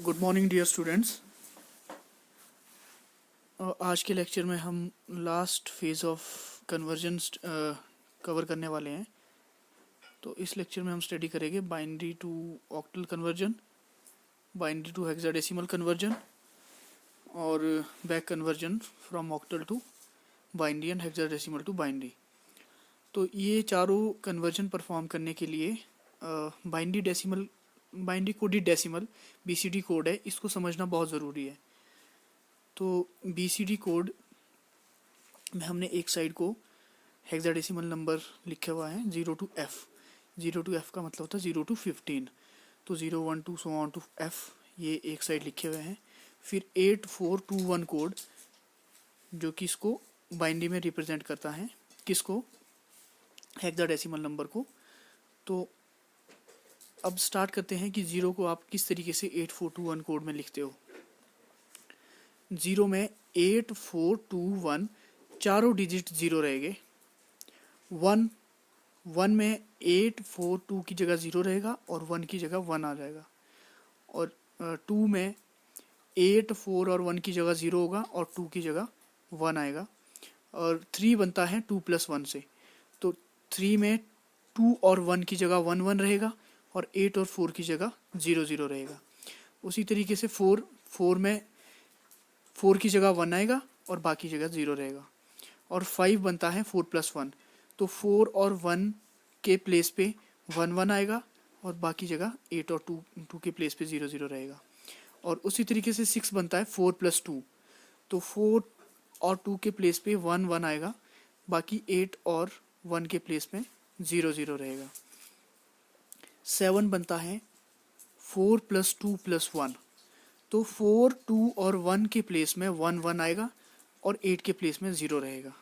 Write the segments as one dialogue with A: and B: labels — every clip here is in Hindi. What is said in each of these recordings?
A: Good morning dear students. आज के लेक्चर में हम last phase of conversion cover करने वाले हैं। तो इस लेक्चर में हम स्टडी करेंगे binary to octal conversion, binary to hexadecimal conversion और back conversion from octal to binary and hexadecimal to binary. तो ये चारों कन्वर्जन परफॉर्म करने के लिए binary coded decimal BCD code है, इसको समझना बहुत ज़रूरी है। तो BCD कोड में हमने एक साइड को हेक्साडेसिमल नंबर लिखा हुआ है 0 to F। 0 to F का मतलब होता है 0 to 15। तो 0 1 2 so on to F ये एक साइड लिखे हुए हैं। फिर 8421 कोड जो कि इसको बाइनरी में रिप्रेजेंट करता है, किसको, हेक्साडेसिमल नंबर को। तो अब स्टार्ट करते हैं कि 0 को आप किस तरीके से 8421 कोड में लिखते हो। 0 में 8421 चारों डिजिट 0 रहेंगे। 1 में 842 की जगह 0 रहेगा और 1 की जगह 1 आ जाएगा। और 2 में 8 4 और 1 की जगह 0 होगा और 2 की जगह 1 आएगा। और 3 बनता है 2 + 1 से। तो 3 में 2 और 1 की जगह 1 1 रहेगा और 8 और 4 की जगह 0 0 रहेगा। उसी तरीके से 4 में 4 की जगह 1 आएगा और बाकी जगह 0 रहेगा। और 5 बनता है 4 + 1। तो 4 और 1 के प्लेस पे 1 1 आएगा और बाकी जगह 8 और 2 के प्लेस पे 0 0 रहेगा। और उसी तरीके से 6 बनता है 4 + 2। तो 4 और 2 के प्लेस पे 1 1 आएगा, बाकी 8 और 1 के प्लेस में 0 0 रहेगा। 7 बनता है 4 + 2 + 1। तो 4 2 और 1 के प्लेस में 1 1 आएगा और 8 के प्लेस में 0 रहेगा।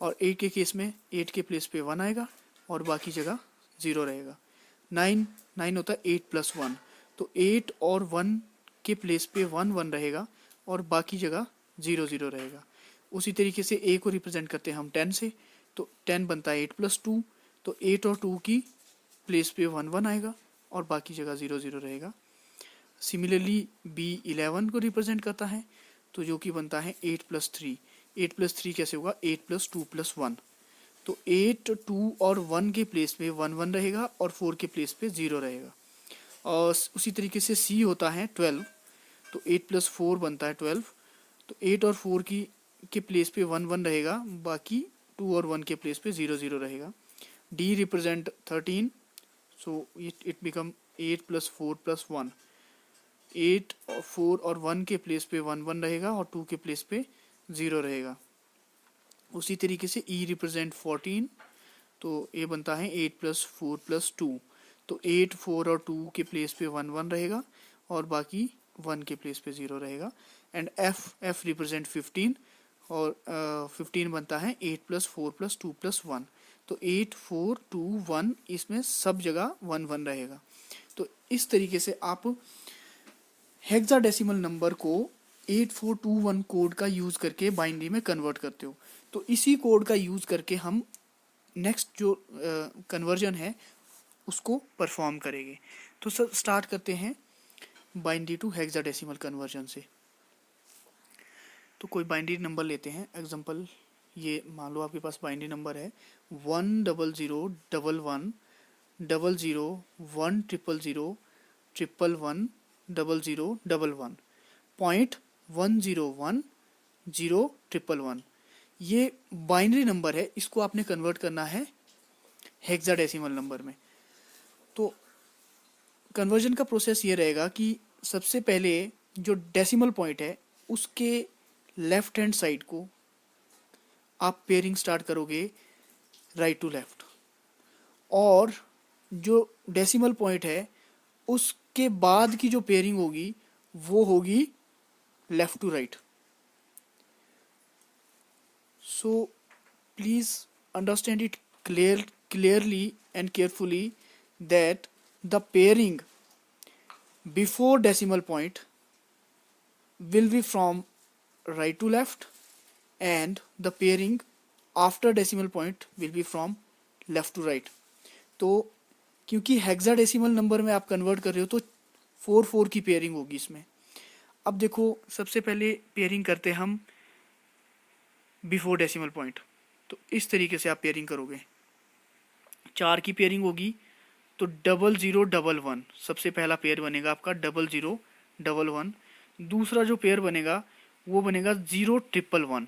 A: और 8 के केस में 8 के प्लेस पे 1 आएगा और बाकी जगह 0 रहेगा। 9 होता है 8 + 1। तो 8 और 1 के प्लेस पे 1 1 रहेगा और बाकी जगह 0 0 रहेगा। उसी तरीके से A को रिप्रेजेंट करते हैं हम 10 से। तो 10 बनता है 8 + 2। तो 8 और 2 की प्लेस पे 1 1 आएगा और बाकी जगह 0 0 रहेगा। सिमिलरली B 11 को रिप्रेजेंट करता है, तो जो कि बनता है 8 + 3। 8 + 3 कैसे होगा, 8 + 2 + 1। तो 8 2 और 1 के प्लेस पे 1 1 रहेगा और 4 के प्लेस पे 0 रहेगा। और उसी तरीके से C होता है 12। तो 8 + 4 बनता है 12। तो 8 और 4 के प्लेस पे 1 1 रहेगा, बाकी 2 और 1 के प्लेस पे 0 0 रहेगा। D represent 13। So it become 8 + 4 + 1। 8 और 4 और 1 के प्लेस पे 1 1 रहेगा और 2 के प्लेस पे 0 रहेगा। उसी तरीके से E रिप्रेजेंट 14। तो ये बनता है 8 + 4 + 2। तो 8 4 और 2 के प्लेस पे 1 1 रहेगा और बाकी 1 के प्लेस पे 0 रहेगा। And F represent 15। और 15 बनता है 8 + 4 + 2 + 1। तो 8 4 2 1 इसमें सब जगह 1 1 रहेगा। तो इस तरीके से आप हेक्साडेसिमल नंबर को 8421 कोड का यूज़ करके बाइनरी में कन्वर्ट करते हो। तो इसी कोड का यूज़ करके हम नेक्स्ट जो कन्वर्जन है उसको परफॉर्म करेंगे। तो सर स्टार्ट करते हैं बाइनरी टू हेक्साडेसिमल कन्वर्जन से। तो कोई बाइनरी नंबर लेते हैं। एग्जांपल ये मान लो आपके पास बाइनरी नंबर है 10011 00 1 000 111 00 11 .101 0 111। ये बाइनरी नंबर है, इसको आपने कन्वर्ट करना है हेक्साडेसिमल नंबर में। तो कन्वर्जन का प्रोसेस ये रहेगा कि सबसे पहले जो डेसिमल पॉइंट है उसके लेफ्ट हैंड साइड को आप पेयरिंग स्टार्ट करोगे राइट टू लेफ्ट, और जो डेसिमल पॉइंट है उसके बाद की जो पेयरिंग होगी वो होगी left to right. So please understand it clearly and carefully that the pairing before decimal point will be from right to left and the pairing after decimal point will be from left to right। तो क्योंकि हेक्साडेसिमल नंबर में आप कन्वर्ट कर रहे हो तो 4 की पेयरिंग होगी इसमें। अब देखो सबसे पहले पेयरिंग करते हैं हम बिफोर डेसिमल पॉइंट। तो इस तरीके से आप पेयरिंग करोगे, 4 की पेयरिंग होगी तो 0011 सबसे पहला पेयर बनेगा आपका 0011। दूसरा जो पेयर बनेगा वो बनेगा 0111।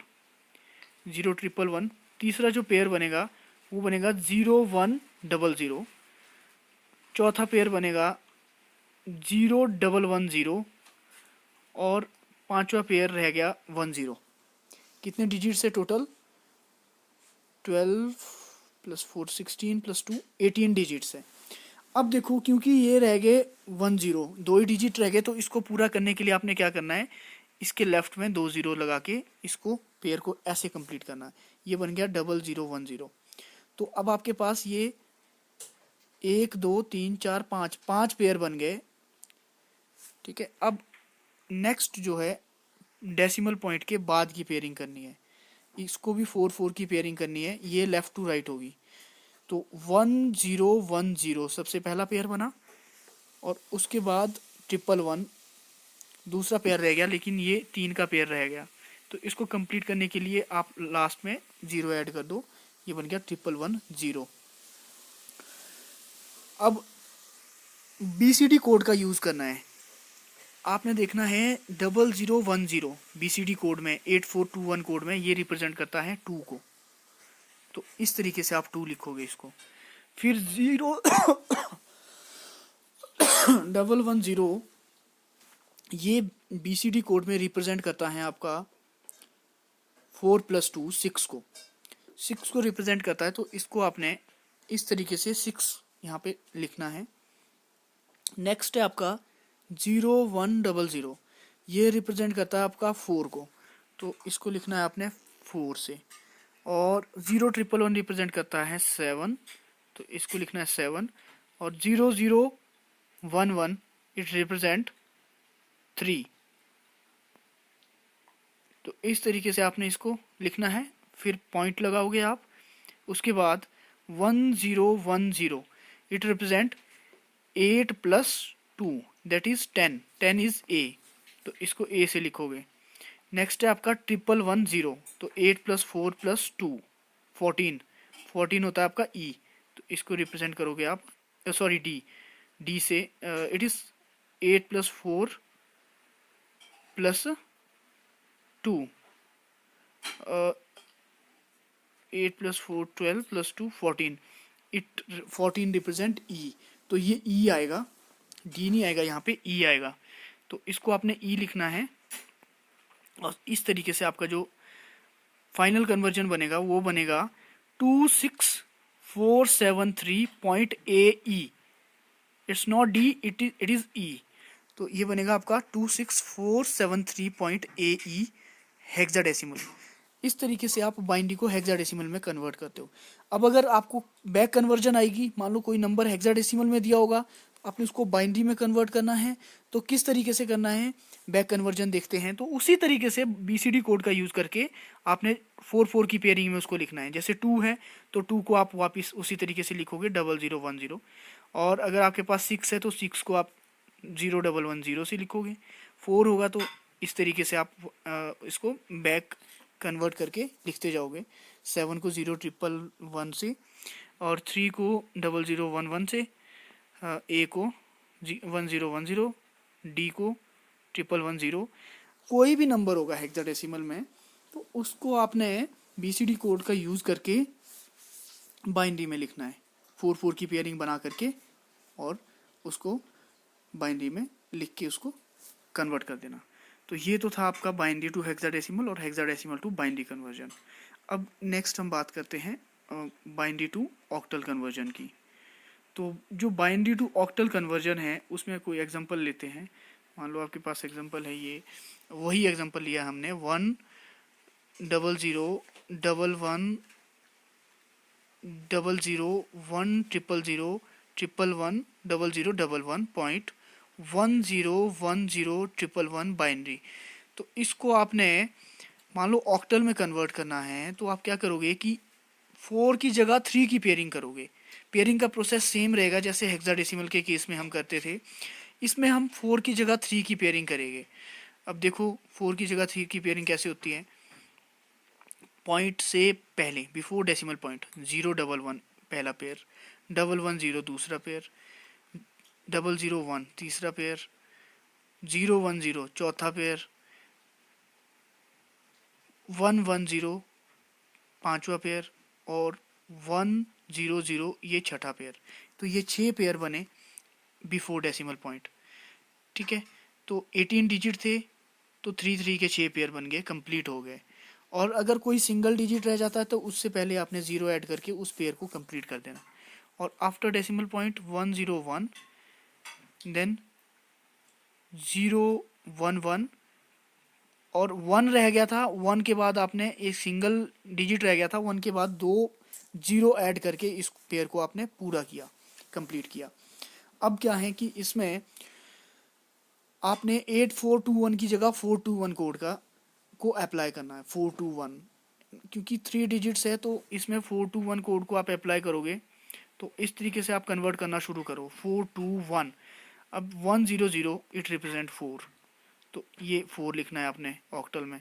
A: तीसरा जो पेयर बनेगा वो बनेगा 0100। चौथा पेयर बनेगा 0110 और पांचवा पेयर रह गया 10। कितने डिजिट से टोटल? 12 + 4 16 + 2 18 डिजिट्स है। अब देखो क्योंकि ये रह गए 10, 2 ही डिजिट रह गए, तो इसको पूरा करने के लिए आपने क्या करना है, इसके लेफ्ट में 2 0 लगा के इसको पेयर को ऐसे कंप्लीट करना है। ये बन गया 0010। तो अब आपके पास ये 1 2 3 4 5 पेयर बन गए। ठीक है, अब नेक्स्ट जो है डेसिमल पॉइंट के बाद की पेयरिंग करनी है, इसको भी 4 की पेयरिंग करनी है। ये लेफ्ट टू राइट होगी। तो 1010 सबसे पहला पेयर बना और उसके बाद 111 दूसरा पेयर रह गया, लेकिन ये 3 का पेयर रह गया। तो इसको कंप्लीट करने के लिए आप लास्ट में 0 ऐड कर दो, ये बन गया 1110। अब BCD कोड का यूज़ करना है। आपने देखना है 0010 BCD कोड में, 8421 कोड में ये रिप्रेजेंट करता है 2 को। तो इस तरीके से आप 2 लिखोगे इसको। फिर 0110 ये BCD कोड में रिप्रेजेंट करता है आपका 4 + 2 6 को। 6 को रिप्रेजेंट करता है, तो इसको आपने इस तरीके से 6 यहाँ पे लिखना है। नेक्स्ट है आपका 0100, ये रिप्रेजेंट करता है आपका 4 को, तो इसको लिखना है आपने 4 से। और 0111 रिप्रेजेंट करता है 7, तो इसको लिखना है 7। और 0011 इट रिप्रेजेंट 3। तो इस तरीके से आपने इसको लिखना है। फिर पॉइंट लगाओगे आप। उसके बाद 1010 it represent 8 + 2 that is 10। 10 is A, तो इसको A से लिखोगे। नेक्स्ट है आपका 1110, तो 8 + 4 + 2 14। 14 होता है आपका E, तो इसको रिप्रेजेंट करोगे आप, सॉरी D से। It is 8 + 4 + 2, 8 + 4 12 + 2 14। 14 रिप्रेजेंट E, तो ये E आएगा, D नहीं आएगा, यहाँ पे E आएगा। तो इसको आपने E लिखना है। और इस तरीके से आपका जो फाइनल कन्वर्जन बनेगा वो बनेगा 26473.AE। It's not D, it is E। तो ये बनेगा आपका 26473.AE हेक्साडेसिमल। इस तरीके से आप बाइनरी को हेक्साडेसिमल में कन्वर्ट करते हो। अब अगर आपको बैक कन्वर्जन आएगी, मान लो कोई नंबर हेक्साडेसिमल में दिया होगा, आपने उसको बाइनरी में कन्वर्ट करना है, तो किस तरीके से करना है बैक कन्वर्जन देखते हैं। तो उसी तरीके से BCD कोड का यूज़ करके आपने 4 की पेयरिंग में उसको लिखना है। जैसे 2 है तो 2 को आप वापस उसी तरीके से लिखोगे 0010। और अगर आपके पास 6 है तो 6 को आप 0110 से लिखोगे। 4 होगा तो इस तरीके से आप इसको बैक कन्वर्ट करके लिखते जाओगे। 7 को 0111 से, और 3 को 0011 से, A को 1010, D को 1110। कोई भी नंबर होगा हेक्साडेसिमल में, तो उसको आपने BCD कोड का यूज़ करके बाइनरी में लिखना है। 4 की पेयरिंग बना करके और उसको बाइनरी में लिख के उसको कन्वर्ट कर देना। तो ये तो था आपका बाइनरी टू हेक्साडेसिमल और हेक्साडेसिमल टू बाइनरी कन्वर्जन। अब नेक्स्ट हम बात करते हैं बाइनरी टू ऑक्टल कन्वर्जन की। तो जो बाइनरी टू ऑक्टल कन्वर्जन है उसमें कोई एग्जांपल लेते हैं। मान लो आपके पास एग्जांपल है, ये वही एग्जांपल लिया हमने 1 0 0 1 1 0 0 1 0 0 1 1 0 0 1 1 पॉइंट 10101111 बाइनरी। तो इसको आपने मान लो ऑक्टल में कन्वर्ट करना है, तो आप क्या करोगे कि 4 की जगह 3 की पेयरिंग करोगे। पेयरिंग का प्रोसेस सेम रहेगा जैसे हेक्साडेसिमल के केस में हम करते थे। इसमें हम 4 की जगह 3 की पेयरिंग करेंगे। अब देखो 4 की जगह 3 की पेयरिंग कैसे होती है। पॉइंट से पहले बिफोर डेसिमल पॉइंट 011 पहला पेयर, 110 दूसरा पेयर, 001 तीसरा पेयर, 010 चौथा पेयर, 110 पांचवा पेयर और 100 ये छठा पेयर। तो ये 6 पेयर बने बिफोर डेसिमल पॉइंट। ठीक है, तो 18 डिजिट थे तो 3 के 6 पेयर बन गए, कंप्लीट हो गए। और अगर कोई सिंगल डिजिट रह जाता है तो उससे पहले आपने 0 ऐड करके उस पेयर को कंप्लीट कर देना। और आफ्टर डेसिमल पॉइंट 101 देन 011 और 1 रह गया था, 1 के बाद आपने एक सिंगल डिजिट रह गया था, 1 के बाद 2 0 ऐड करके इस पेयर को आपने पूरा किया, कंप्लीट किया। अब क्या है कि इसमें आपने 8421 की जगह 421 कोड को अप्लाई करना है। 421 क्योंकि 3 डिजिट्स है तो इसमें 421 कोड को आप अप्लाई करोगे तो इस तरीके से आप कन्वर्ट करना शुरू करो। 421 अब 100 इट रिप्रेजेंट 4, तो ये 4 लिखना है आपने ऑक्टल में।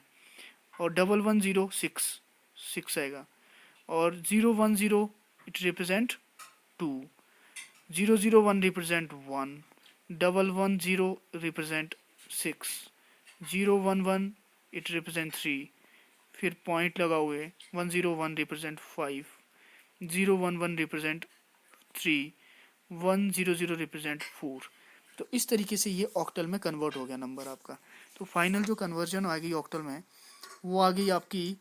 A: और 110 6 आएगा। और 010 it represent 2, 001 represent 1, 110 represent 6, 011 it represent 3, फिर पॉइंट लगा हुए 101 रिप्रेजेंट 5, 011 रिप्रेजेंट 3, 100 रिप्रेजेंट 4। तो इस तरीके से ये ऑक्टल में कन्वर्ट हो गया नंबर आपका। तो फाइनल जो कन्वर्जन आ गई ऑक्टल में वो आ गई आपकी,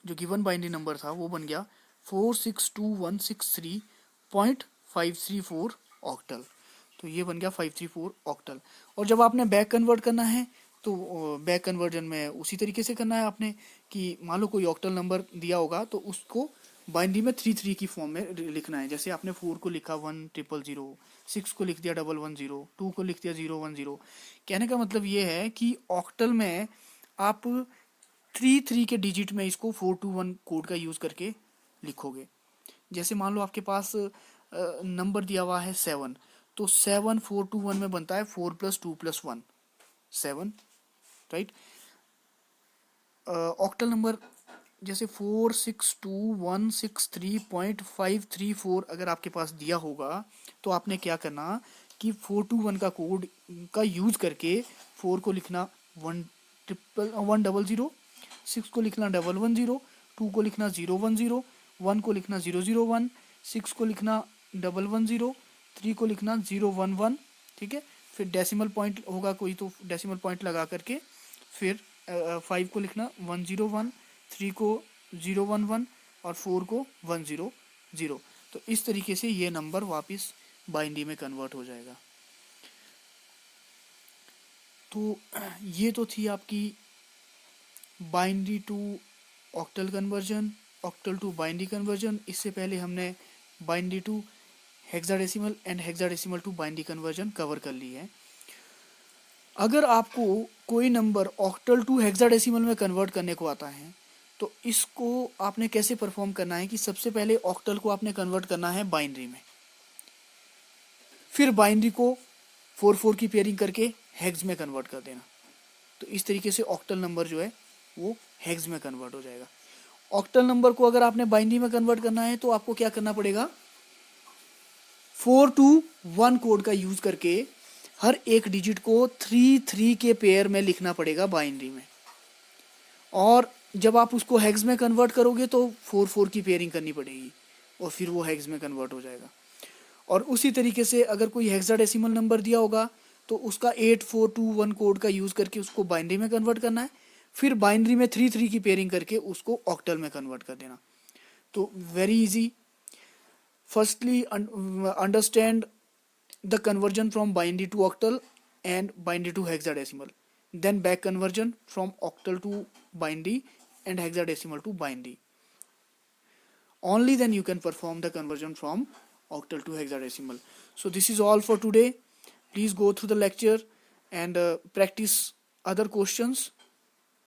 A: जो गिवन बाइनरी नंबर था वो बन गया 462163.534 ऑक्टल। तो ये बन गया 534 ऑक्टल। और जब आपने बैक कन्वर्ट करना है तो बैक कन्वर्जन में उसी तरीके से करना है आपने कि मान लो कोई ऑक्टल नंबर दिया होगा तो उसको बाइनरी में 33 की फॉर्म में लिखना है। जैसे आपने 4 को लिखा 1000, 6 को लिख दिया 110, 2 को लिख दिया 010। कहने का मतलब ये है कि ऑक्टल में आप 33 के डिजिट में इसको 421 कोड का यूज़ करके लिखोगे। जैसे मान लो आपके पास नंबर दिया हुआ है 7, तो 7 421 में बनता है 4 + 2 + 1 7, राइट। ऑक्टल नंबर जैसे 462163.534 अगर आपके पास दिया होगा तो आपने क्या करना कि 421 का कोड का यूज़ करके 4 को लिखना 100, 6 को लिखना 110, 2 को लिखना 010, 1 को लिखना 001, 6 को लिखना 110, 3 को लिखना 011। ठीक है, फिर डेसिमल पॉइंट होगा कोई तो डेसिमल पॉइंट लगा करके फिर 5 को लिखना 101, 3 को 011 और 4 को 100। तो इस तरीके से ये नंबर वापस बाइनरी में कन्वर्ट हो जाएगा। तो ये तो थी आपकी binary to octal conversion, octal to binary conversion. इससे पहले हमने binary to hexadecimal and hexadecimal to binary conversion cover कर ली है। अगर आपको कोई नंबर ऑक्टल टू हेक्साडेसिमल में कन्वर्ट करने को आता है तो इसको आपने कैसे परफॉर्म करना है कि सबसे पहले ऑक्टल को आपने कन्वर्ट करना है बाइनरी में, फिर बाइनरी को 4 की पेयरिंग करके हेक्स में कन्वर्ट कर देना। तो इस तरीके से ऑक्टल नंबर जो है वो हेक्स में कन्वर्ट हो जाएगा। ऑक्टल नंबर को अगर आपने बाइनरी में कन्वर्ट करना है तो आपको क्या करना पड़ेगा, 421 कोड का यूज करके हर एक डिजिट को 3 के पेयर में लिखना पड़ेगा बाइनरी में। और जब आप उसको हेक्स में कन्वर्ट करोगे तो 4 की पेयरिंग करनी पड़ेगी और फिर वो हेक्स में कन्वर्ट हो जाएगा। और उसी तरीके से अगर कोई हेक्साडेसिमल नंबर दिया होगा तो उसका 8421 कोड का यूज़ करके उसको बाइनरी में कन्वर्ट करना है, फिर बाइनरी में 3 की पेयरिंग करके उसको ऑक्टल में कन्वर्ट कर देना। तो very easy. Firstly understand the conversion from binary to octal and binary to hexadecimal, then back conversion from octal to binary and hexadecimal to binary. Only then you can perform the conversion from octal to hexadecimal. So this is all for today. Please go through the lecture and practice other questions.